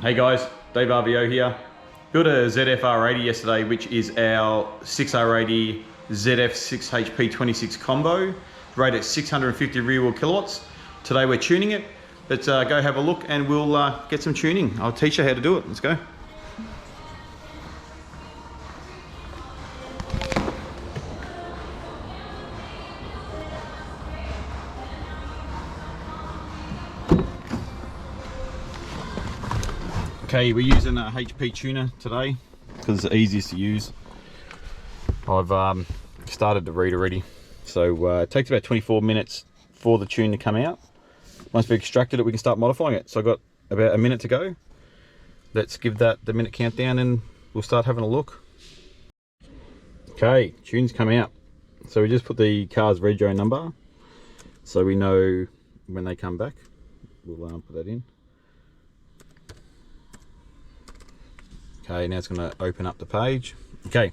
Hey guys, Dave RVO here. Built a ZFR80 yesterday, which is our 6R80 ZF6HP26 combo, rated at 650 rear wheel kilowatts. Today we're tuning it. Let's go have a look and we'll get some tuning. I'll teach you how to do it. Let's go. Okay, we're using a HP tuner today because it's the easiest to use. I've started to read already. So it takes about 24 minutes for the tune to come out. Once we've extracted it, we can start modifying it. So I've got about a minute to go. Let's give that the minute countdown and we'll start having a look. Okay, tunes come out. So we just put the car's rego number so we know when they come back. We'll put that in. Okay, now it's going to open up the page. Okay,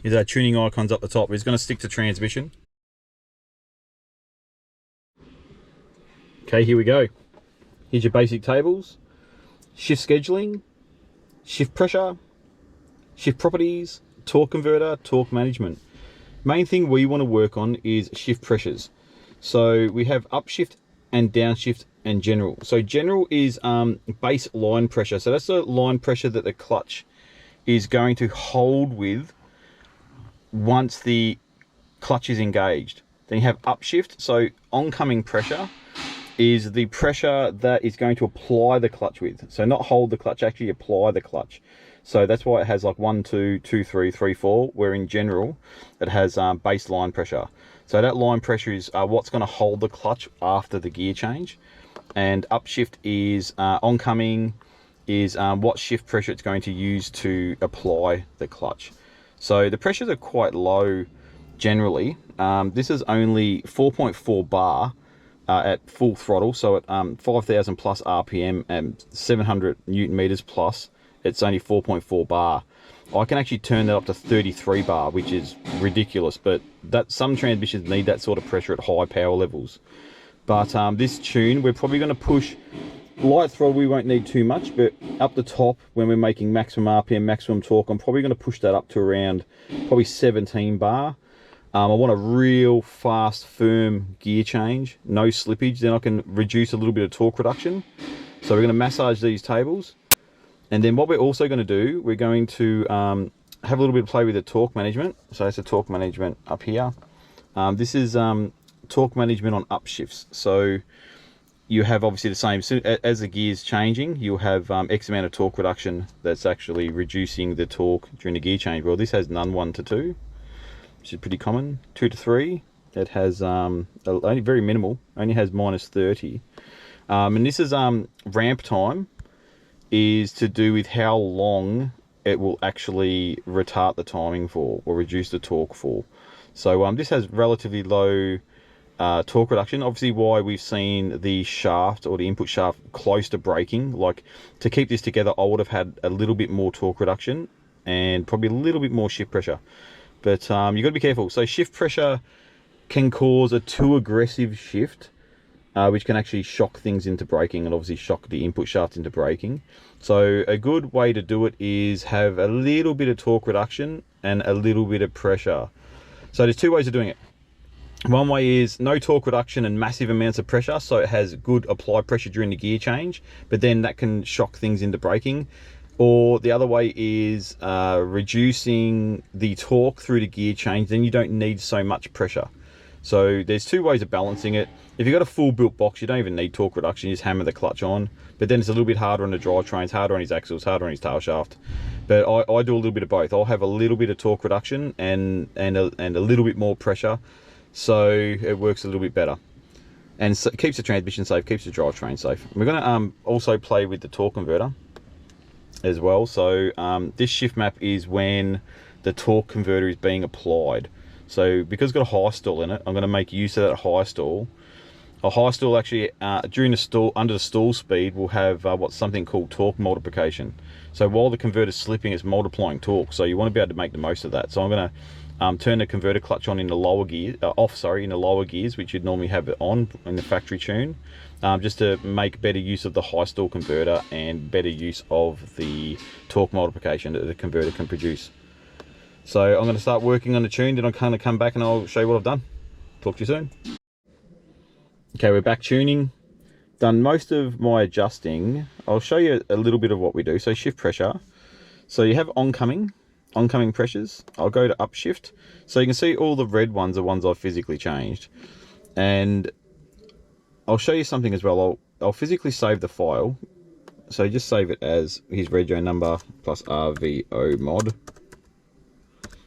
here's our tuning icons up the top. We're just going to stick to transmission. Okay, here we go. Here's your basic tables. Shift scheduling, shift pressure, shift properties, torque converter, torque management. Main thing we want to work on is shift pressures. So we have upshift and downshift and general. So general is base line pressure. So that's the line pressure that the clutch is going to hold with once the clutch is engaged. Then you have upshift. So oncoming pressure is the pressure that is going to apply the clutch with. So not hold the clutch, actually apply the clutch. So that's why it has like 1, 2, 2, 3, 3, 4, where in general it has base line pressure. So that line pressure is what's going to hold the clutch after the gear change. And upshift is oncoming is what shift pressure it's going to use to apply the clutch. So the pressures are quite low generally. This is only 4.4 bar at full throttle, so at 5,000 plus RPM and 700 Newton meters plus, it's only 4.4 bar. I can actually turn that up to 33 bar, which is ridiculous, but that some transmissions need that sort of pressure at high power levels. But this tune, we're probably going to push light throttle. We won't need too much, but up the top when we're making maximum RPM, maximum torque, I'm probably going to push that up to around probably 17 bar. I want a real fast, firm gear change, no slippage. Then I can reduce a little bit of torque reduction. So we're going to massage these tables. And then what we're also going to do, we're going to have a little bit of play with the torque management. So that's the torque management up here. This is torque management on upshifts. So you have obviously the same, as the gear's changing, you'll have X amount of torque reduction that's actually reducing the torque during the gear change. Well, this has none 1 to 2, which is pretty common. 2 to 3, it has only very minimal, only has minus 30. And this is ramp time is to do with how long it will actually retard the timing for or reduce the torque for. So this has relatively low torque reduction. Obviously why we've seen the shaft or the input shaft close to braking. Like to keep this together, I would have had a little bit more torque reduction and probably a little bit more shift pressure. But you've got to be careful. So shift pressure can cause a too aggressive shift, which can actually shock things into braking and obviously shock the input shaft into braking. So a good way to do it is have a little bit of torque reduction and a little bit of pressure. So there's two ways of doing it. One way is no torque reduction and massive amounts of pressure, so it has good applied pressure during the gear change, but then that can shock things into braking. Or the other way is reducing the torque through the gear change, then you don't need so much pressure. So there's two ways of balancing it. If you've got a full built box, you don't even need torque reduction, you just hammer the clutch on. But then it's a little bit harder on the drivetrains, harder on his axles, harder on his tail shaft. But I do a little bit of both. I'll have a little bit of torque reduction and a little bit more pressure, so it works a little bit better. And so it keeps the transmission safe, keeps the drivetrain safe. We're going to also play with the torque converter as well. So this shift map is when the torque converter is being applied. So because it's got a high stall in it, I'm going to make use of that high stall. A high stall actually during the stall, under the stall speed, will have what's something called torque multiplication. So while the converter's slipping, it's multiplying torque. So you want to be able to make the most of that. So I'm going to turn the converter clutch on in the lower gear, in the lower gears, which you'd normally have it on in the factory tune, just to make better use of the high stall converter and better use of the torque multiplication that the converter can produce. So I'm going to start working on the tune, then I'm going to come back and I'll show you what I've done. Talk to you soon. Okay, we're back tuning. Done most of my adjusting. I'll show you a little bit of what we do. So shift pressure. So you have oncoming pressures. I'll go to upshift. So you can see all the red ones are ones I've physically changed. And I'll show you something as well. I'll physically save the file. So just save it as his rego number plus RVO mod.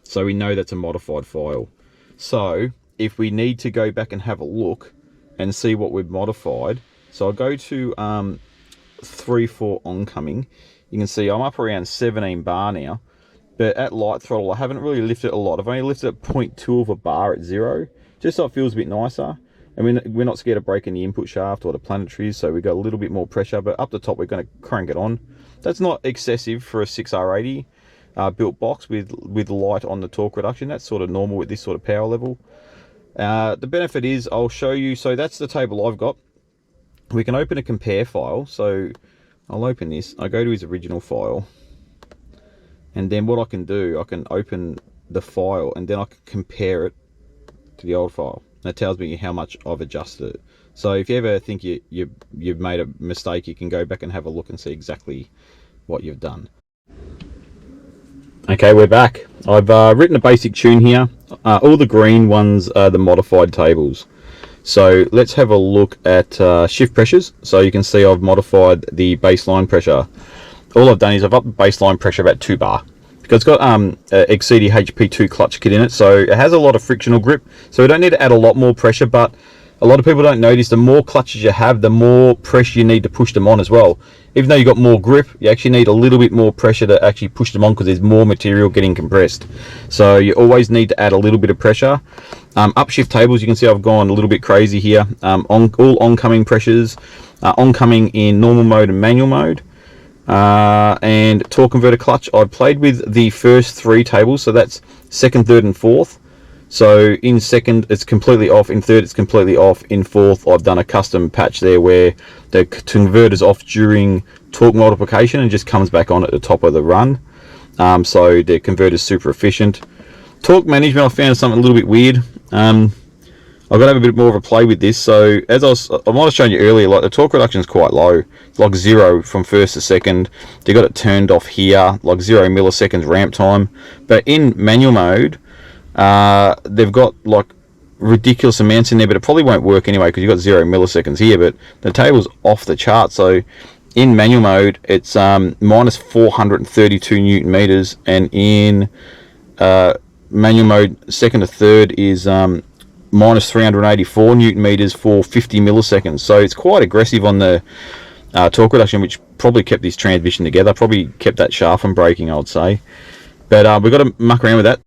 So we know that's a modified file. So if we need to go back and have a look and see what we've modified, so I'll go to 3/4 oncoming. You can see I'm up around 17 bar now. But at light throttle, I haven't really lifted a lot. I've only lifted at 0.2 of a bar at 0, just so it feels a bit nicer. And we're not scared of breaking the input shaft or the planetaries, so we've got a little bit more pressure. But up the top, we're going to crank it on. That's not excessive for a 6R80 built box with light on the torque reduction. That's sort of normal with this sort of power level. The benefit is, I'll show you. So that's the table I've got. We can open a compare file. So I'll open this. I go to his original file. And then what I can do, I can open the file and then I can compare it to the old file. That tells me how much I've adjusted it. So if you ever think you've made a mistake, you can go back and have a look and see exactly what you've done. Okay, we're back. I've written a basic tune here. All the green ones are the modified tables. So let's have a look at shift pressures. So you can see I've modified the baseline pressure. All I've done is I've upped the baseline pressure about 2 bar, because it's got XCD HP2 clutch kit in it, so it has a lot of frictional grip, so we don't need to add a lot more pressure. But a lot of people don't notice, the more clutches you have, the more pressure you need to push them on as well. Even though you've got more grip, you actually need a little bit more pressure to actually push them on, because there's more material getting compressed. So you always need to add a little bit of pressure. Upshift tables, you can see I've gone a little bit crazy here. All oncoming pressures, oncoming in normal mode and manual mode. And torque converter clutch, I've played with the first 3 tables, so that's second, third and fourth. So in second it's completely off, in third it's completely off, in fourth I've done a custom patch there where the converter's off during torque multiplication and just comes back on at the top of the run. So the converter's super efficient. Torque management, I found something a little bit weird. I've got to have a bit more of a play with this. So as I might have shown you earlier, like the torque reduction is quite low. It's like 0 from first to second. They got it turned off here, like 0 milliseconds ramp time. But in manual mode, they've got like ridiculous amounts in there, but it probably won't work anyway because you've got 0 milliseconds here. But the table's off the chart. So in manual mode, it's minus 432 Newton meters, and in manual mode, second to third is minus 384 Newton meters for 50 milliseconds. So it's quite aggressive on the torque reduction, which probably kept this transmission together, probably kept that shaft from breaking, I would say. But we've got to muck around with that.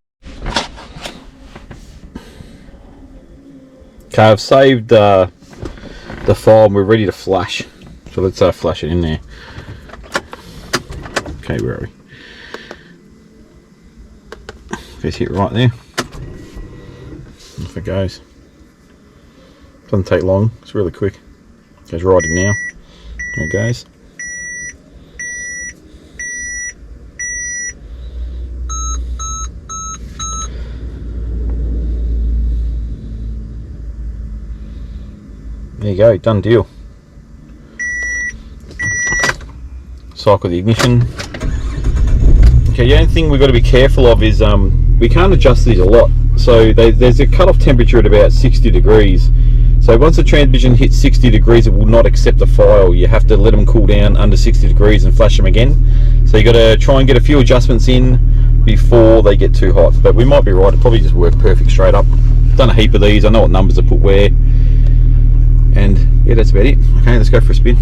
Okay, I've saved the file and we're ready to flash. So let's flash it in there. Okay, where are we? Just hit right there. Off it goes. Doesn't take long, it's really quick. Goes right in now. There it goes. There you go, done deal. Cycle the ignition. Okay, the only thing we've got to be careful of is we can't adjust these a lot. So there's a cutoff temperature at about 60 degrees. So once the transmission hits 60 degrees, it will not accept the file. You have to let them cool down under 60 degrees and flash them again. So you got to try and get a few adjustments in before they get too hot. But we might be right, it probably just worked perfect straight up. Done a heap of these, I know what numbers to put where. And yeah, that's about it. Okay, let's go for a spin.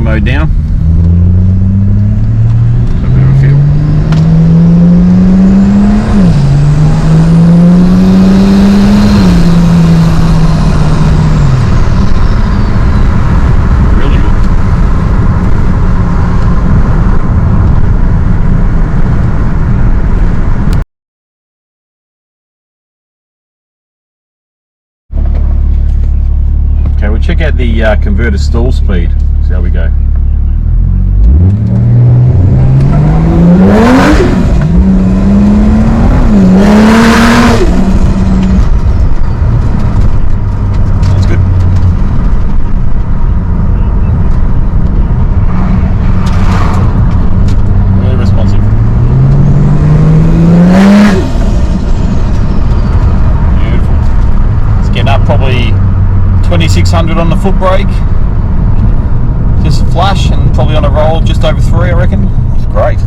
mode down. A bit of a feel. Really good. Okay, we'll check out the converter stall speed. See how we go. That's good. Really responsive. Beautiful. It's getting up probably 2600 on the foot brake. Just a flash and probably on a roll just over 3, I reckon. It's great.